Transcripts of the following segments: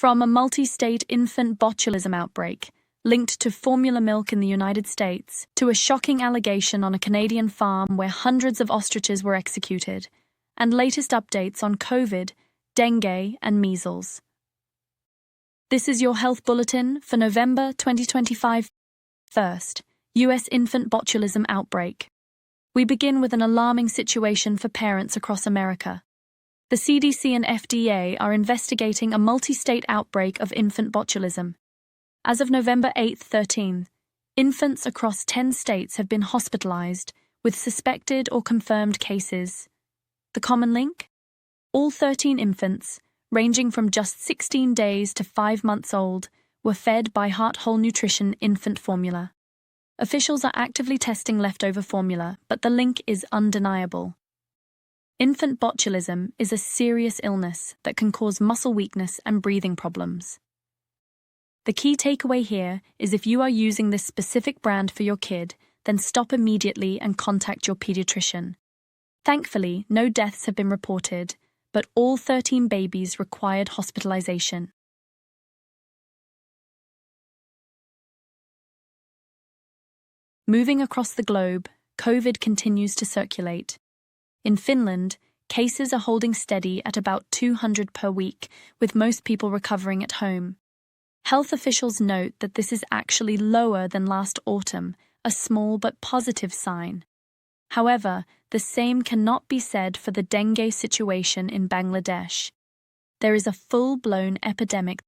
From a multi-state infant botulism outbreak, linked to formula milk in the United States, to a shocking allegation on a Canadian farm where hundreds of ostriches were executed, and latest updates on COVID, dengue, and measles. This is your Health Bulletin for November 2025. First, U.S. infant botulism outbreak. We begin with an alarming situation for parents across America. The CDC and FDA are investigating a multi-state outbreak of infant botulism. As of November 8-13, infants across 10 states have been hospitalized with suspected or confirmed cases. The common link? All 13 infants, ranging from just 16 days to 5 months old, were fed by Heart Whole Nutrition infant formula. Officials are actively testing leftover formula, but the link is undeniable. Infant botulism is a serious illness that can cause muscle weakness and breathing problems. The key takeaway here is if you are using this specific brand for your kid, then stop immediately and contact your pediatrician. Thankfully, no deaths have been reported, but all 13 babies required hospitalization. Moving across the globe, COVID continues to circulate. In Finland, cases are holding steady at about 200 per week, with most people recovering at home. Health officials note that this is actually lower than last autumn, a small but positive sign. However, the same cannot be said for the dengue situation in Bangladesh. There is a full-blown epidemic.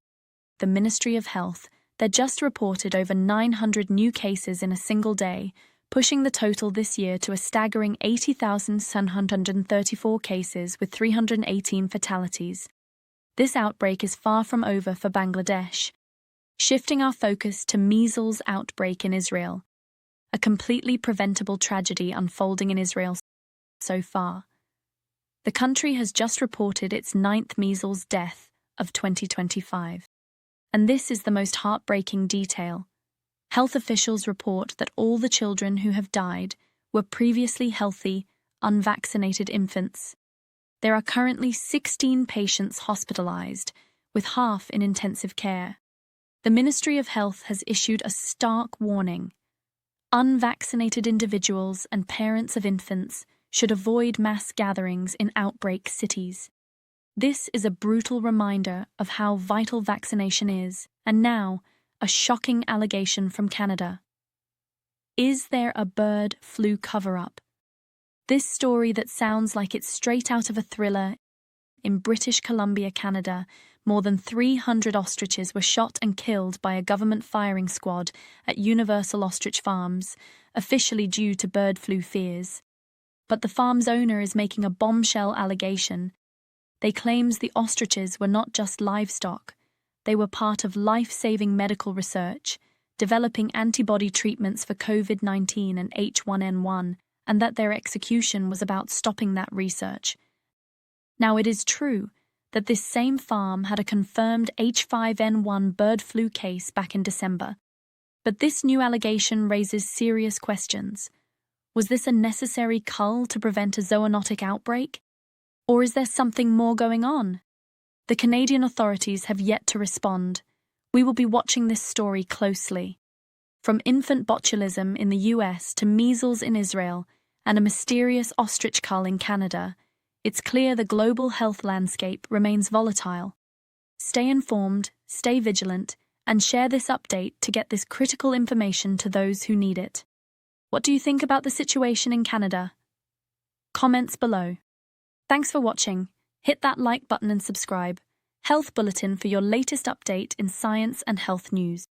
The Ministry of Health just reported over 900 new cases in a single day, pushing the total this year to a staggering 80,734 cases with 318 fatalities. This outbreak is far from over for Bangladesh. Shifting our focus to measles outbreak in Israel, a completely preventable tragedy unfolding in Israel so far. The country has just reported its 9th measles death of 2025. And this is the most heartbreaking detail. Health officials report that all the children who have died were previously healthy, unvaccinated infants. There are currently 16 patients hospitalized, with half in intensive care. The Ministry of Health has issued a stark warning. Unvaccinated individuals and parents of infants should avoid mass gatherings in outbreak cities. This is a brutal reminder of how vital vaccination is, and now, a shocking allegation from Canada. Is there a bird flu cover-up? This story that sounds like it's straight out of a thriller. In British Columbia, Canada, more than 300 ostriches were shot and killed by a government firing squad at Universal Ostrich Farms, officially due to bird flu fears. But the farm's owner is making a bombshell allegation. They claims the ostriches were not just livestock. They were part of life-saving medical research, developing antibody treatments for COVID-19 and H1N1, and that their execution was about stopping that research. Now, it is true that this same farm had a confirmed H5N1 bird flu case back in December. But this new allegation raises serious questions. Was this a necessary cull to prevent a zoonotic outbreak? Or is there something more going on? The Canadian authorities have yet to respond. We will be watching this story closely. From infant botulism in the US to measles in Israel and a mysterious ostrich cull in Canada, it's clear the global health landscape remains volatile. Stay informed, stay vigilant, and share this update to get this critical information to those who need it. What do you think about the situation in Canada? Comments below. Thanks for watching. Hit that like button and subscribe. Health Bulletin for your latest update in science and health news.